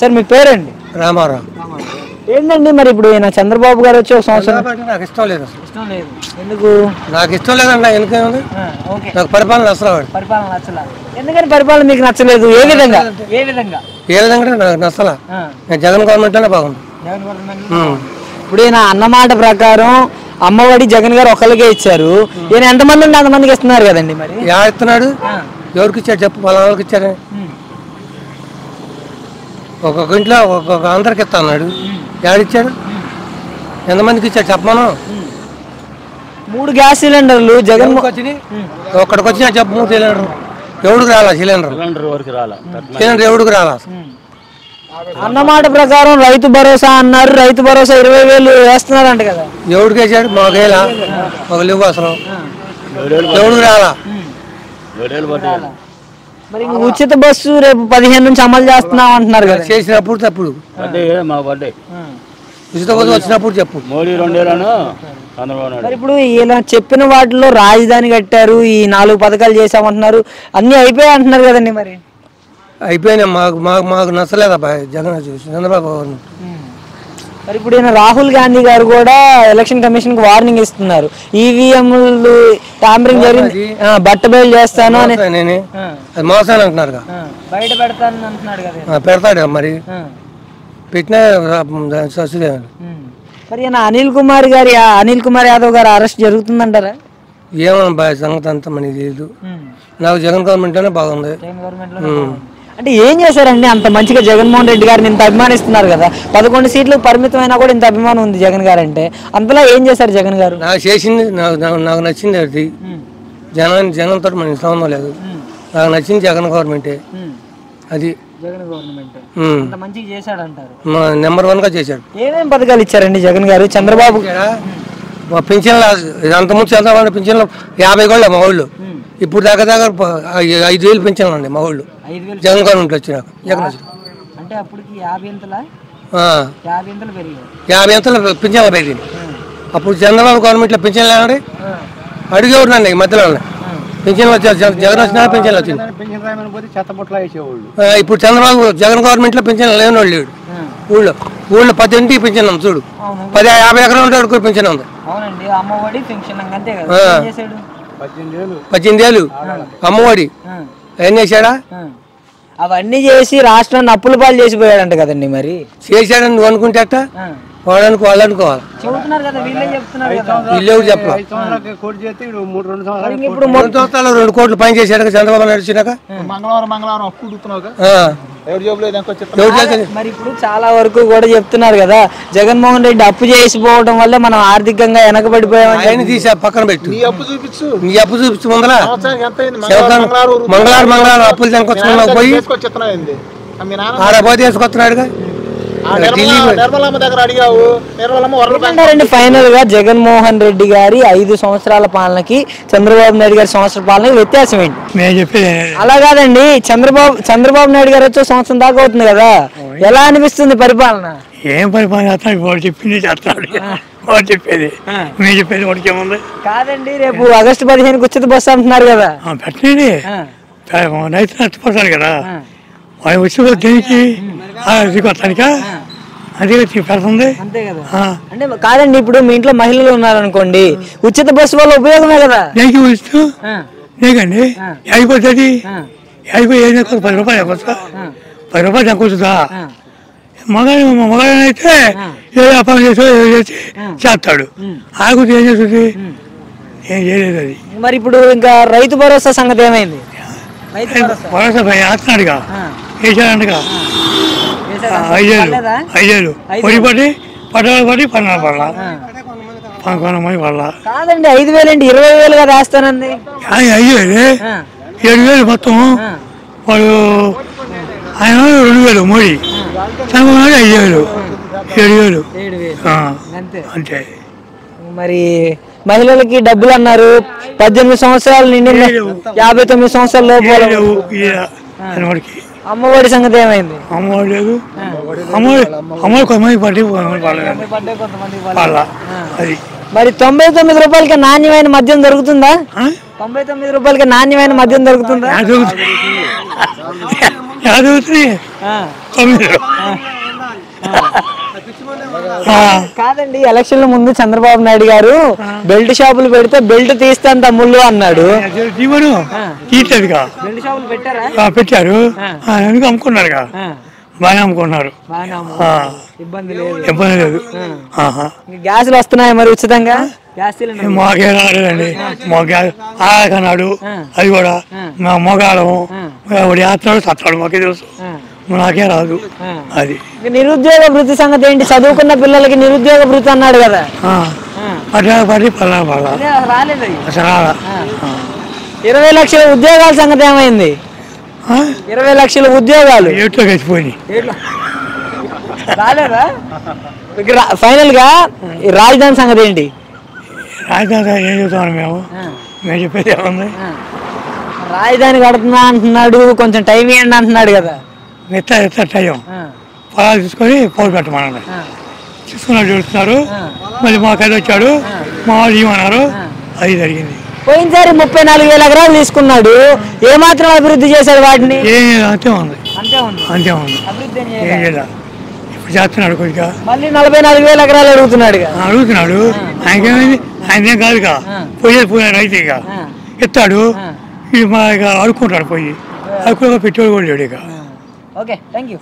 Sir మీ పేరండి? రామారావు. ఏంటండి మరి ఇప్పుడు ఈయన చంద్రబాబు గారు వచ్చి ఒక సంవత్సరం నాకు ఇష్టం లేదు. ఇష్టం లేదు. ఎందుకు? నాకు ఇష్టం లేదండి. ఎందుకేముంది, నాకు పరిపాలన నచ్చలేదు. పరిపాలన నచ్చలా? ఎందుకని పరిపాలన మీకు నచ్చలేదు? ఏ విధంగా? ఏ విధంగా? ఏ విధంగా నాకు నచ్చలా. జగన్ గవర్నమెంట్ అనే బాగుంది. ఇప్పుడు ఈయన అన్నమాట ప్రకారం అమ్మఒడి జగన్ గారు ఒకరికే ఇచ్చారు. ఈయన ఎంతమంది ఉంటే అంతమందికి ఇస్తున్నారు కదండి. మరి ఇస్తున్నాడు? ఎవరికి ఇచ్చాడు చెప్పు? వాళ్ళకి ఇచ్చారు. ఒక్కొక్క ఇంట్లో ఒక్కొక్క అందరికి ఇస్తా అన్నాడు. ఎవరిచ్చాడు? ఎంతమందికి ఇచ్చాడు చెప్పమను. 3 గ్యాస్ సిలిండర్లు జగన్ ఒక్కడికి వచ్చినా చెప్పు. 3 సిలిండర్ ఎవడికి రాలా? సిలిండర్ ఎవడికి రాలా? అన్నమాట ప్రకారం రైతు భరోసా అన్నారు. రైతు భరోసా 20,000 వేస్తున్నారంట కదా. ఎవడికి వేసాడు? మాకేలా ఒక లేవు అసలు. ఎవడికి రాలా? మరి ఉచిత బస్సు రేపు 15 నుంచి అమలు చేస్తున్నాం అంటున్నారు కదా. చేసినప్పుడు తప్పుడు ఉచిత బస్సు వచ్చినప్పుడు చెప్పు. మరి ఇప్పుడు ఇలా చెప్పిన వాటిలో రాజధాని కట్టారు, ఈ 4 పథకాలు చేసామంటున్నారు, అన్ని అయిపోయాయి అంటున్నారు కదండి. మరి అయిపోయినాయి. మాకు నచ్చలేదు అబ్బాయి జగన్ చూసి చంద్రబాబు. మరి ఇప్పుడు ఈయన రాహుల్ గాంధీ గారు కూడా ఎలక్షన్ కమిషన్ కి వార్నింగ్ ఇస్తున్నారు. ఈవీఎంలు టాంపరింగ్ జరిగింది, బట్టబయలు చేస్తాను అని. అది మోసాలు అంటున్నారు. బయట పెడతాను అంటున్నాడు కదా. పెడతాడు మరి. పెట్టినా మరి ఈయన అనిల్ కుమార్ యాదవ్ గారు అరెస్ట్ జరుగుతుందంటారా? ఏమన్నా బాయ్ సంగతి అంతా మనకి తెలియదు. నాకు జగన్ గవర్నమెంట్ లోనే బాగుంది. అంటే ఏం చేశారండి అంత మంచిగా? జగన్మోహన్ రెడ్డి గారిని ఇంత అభిమానిస్తున్నారు కదా. 11 సీట్లకు పరిమితమైనా కూడా ఇంత అభిమానం ఉంది జగన్ గారు అంటే. అంతలా ఏం చేశారు జగన్ గారు? నాకు చేసింది, నాకు నచ్చింది అది. జగన్ తోటి మనకి సంబంధం లేదు. నాకు నచ్చింది జగన్ గవర్నమెంటే. అది జగన్ గవర్నమెంట్ మంచిగా చేశాడు అంటారు. నెంబర్ 1 గా చేశాడు. ఏమేమి పథకాలు ఇచ్చారండి జగన్ గారు? చంద్రబాబు పింఛన్లు అంతకుముందు చంద్రబాబు పింఛన్లు 50 కూడా మా ఊళ్ళో. ఇప్పుడు దగ్గర 5,000 పింఛన్లు అండి మా ఊళ్ళో జగన్ గవర్నమెంట్ వచ్చినాక. అంటే అప్పటికి 50 పింఛన్లు పెరిగింది. అప్పుడు చంద్రబాబు గవర్నమెంట్ లో పింఛన్లు ఏమండి అడిగేవారు నన్ను. ఈ మధ్యలో పింఛన్లు వచ్చారు. జగన్ వచ్చినా పింఛన్లు వచ్చింది. ఇప్పుడు చంద్రబాబు జగన్ గవర్నమెంట్ లో పింఛన్లు లేని వాళ్ళు లేడు ఊళ్ళో. 10 పింఛన్ ఉంది చూడు. 50 ఎకరాలు ఉంటే అడుగు పింఛన్ ఉంది. 18 ఏళ్ళు అమ్మఒడి ఏం చేశాడా? అవన్నీ చేసి రాష్ట్రాన్ని అప్పుల పాలు చేసిపోయాడంట కదండి. మరి చేశాడని నువ్వు అనుకుంటే అట్ట వాళ్ళు అనుకోవాలి. వీళ్ళు చెప్పాలి. ఇప్పుడు 3 సంవత్సరాలు 2 కోట్లు పని చేశాడు చంద్రబాబు నడిచినాక. మరి ఇప్పుడు చాలా వరకు కూడా చెప్తున్నారు కదా, జగన్మోహన్ రెడ్డి అప్పు చేసిపోవడం వల్ల మనం ఆర్థికంగా వెనకబడిపోయాం. ఆయన తీసా పక్కన పెట్టు. నీ అప్పు చూపించు ముందర. మంగళవారం అప్పులు తెనుకొచ్చుకున్నావు పోయి ఆడపోతే వేసుకొస్తున్నాడుగా. ఫైనల్ గా జగన్మోహన్ రెడ్డి గారి 5 సంవత్సరాల పాలనకి చంద్రబాబు నాయుడు గారి సంవత్సరాల పాలనకి వ్యత్యాసం ఏంటి? అలా కాదండి, చంద్రబాబు నాయుడు గారు వచ్చే సంవత్సరం దాకా అవుతుంది కదా. ఎలా అనిపిస్తుంది పరిపాలన? ఏం పరిపాలన చేస్తాడు? వాడు చెప్పింది చేస్తాడు. వాడు చెప్పేది మీరు చెప్పేది వాడికి ఏముంది? కాదండి, రేపు ఆగస్టు 15కి ఉచిత బస్సు అంటున్నారు కదా. పెట్టండి, రైతు నష్టపోతాడు కదా. వాడు వచ్చి దేనికి కొత్తానిక అది పెడుతుంది. అంటే కాదండి, ఇప్పుడు మీ ఇంట్లో మహిళలు ఉన్నారనుకోండి, ఉచిత బస్సు వల్ల ఉపయోగమే కదా. దేనికి ఇస్తూ నీకండి అయిపోతుంది. అయిపోయి 10 రూపాయలు అయిపోతా, 10 రూపాయలు తక్కువచ్చుదా. మగాడైతే ఏ వ్యాపారం చేసి చేస్తాడు. ఆగుతుంది ఏం చేస్తుంది? ఏం చేయలేదు అది. మరి ఇప్పుడు ఇంకా రైతు భరోసా సంగతి ఏమైంది? భరోసా వేస్తున్నాడుగా, వేసాడంటగా. 5 ఏళ్ళు పొడిపడి పట్టాలు పడి 12 పడాల 11 పడాల. కాదండి, 5,000 ఏంటి 20,000 కదా వేస్తానండి. 5,000 7,000 మొత్తం. వాడు ఆయన 2,000 మోడీ, చంద్రబాబు 5,000 7,000 అంతే. మరి మహిళలకి డబ్బులు అన్నారు. 18 సంవత్సరాలు నిండి 59 సంవత్సరాల లోపు అమ్మఒడి సంగతి ఏమైంది? అమ్మఒడి లేదు. అమ్మఒడి కొంతమంది పట్టి అది. మరి 99 రూపాయలకి నాణ్యమైన మద్యం దొరుకుతుందా? 99 రూపాయలకి నాణ్యమైన మద్యం దొరుకుతుందా? చదువుతుంది తొమ్మిదిలో కాదండి, ఎలక్షన్ల ముందు చంద్రబాబు నాయుడు గారు బెల్ట్ షాపులు పెడితే బెల్ట్ తీస్తాను తమ్ముళ్ళు అన్నాడు. జీవను తీసేదిగా బెల్ట్ షాపులు పెట్టారా? పెట్టారు, ఎందుకు అమ్ముకున్నారుగా, బాగానే అమ్ముకున్నారు, ఇబ్బంది లేదు. ఇబ్బంది లేదు. గ్యాసులు వస్తున్నాయి మరి ఉచితంగా? మాకే రాలేదండి, మా గ్యాస్ అన్నాడు, అది కూడా మా మొగాడము చేస్తాడు చస్తాడు, మాకే తెలుసు, నాకే రాదు. అది నిరుద్యోగ వృత్తి సంగతి ఏంటి? చదువుకున్న పిల్లలకి నిరుద్యోగ వృత్తి అన్నాడు కదా, పడి పల్లా పల్లా అసలు రాలా. 20 లక్షల ఉద్యోగాల సంగతి ఏమైంది? 20 లక్షల ఉద్యోగాలు ఏట్లో కలిసిపోయి రాలేదా? ఫైనల్ గా రాజధాని సంగతి ఏంటి? రాజధాని ఏం చెప్తాను మేము చెప్పేది ఏముంది, రాజధాని కడుతున్నా అంటున్నాడు, కొంచెం టైం ఇవ్వండి అంటున్నాడు కదా. ఎత్త టైం పొలాలు తీసుకొని పోలు పెట్టమన్నాడు, తీసుకున్నాడు చూస్తున్నారు, మళ్ళీ మాకైతే వచ్చాడు, మా వాళ్ళు ఏమన్నారు, అది జరిగింది. పోయినసారి 34,000 ఎకరాలు తీసుకున్నాడు, ఏమాత్రం అభివృద్ధి చేశాడు వాటిని? అంతే ఉంది, అంతే ఉంది, ఏం చేయాలి. ఇప్పుడు చేస్తున్నాడు కొద్దిగా, మళ్ళీ 44,000 ఎకరాలు అడుగుతున్నాడు. ఆయనకేమైంది, ఆయనేం కాదుగా, పోయేది రైతు ఇక ఎత్తాడు, ఇక అడుక్కుంటాడు, పోయి అడుక్కు పెట్టుబడి కూడా లేడు ఇక. Okay, thank you.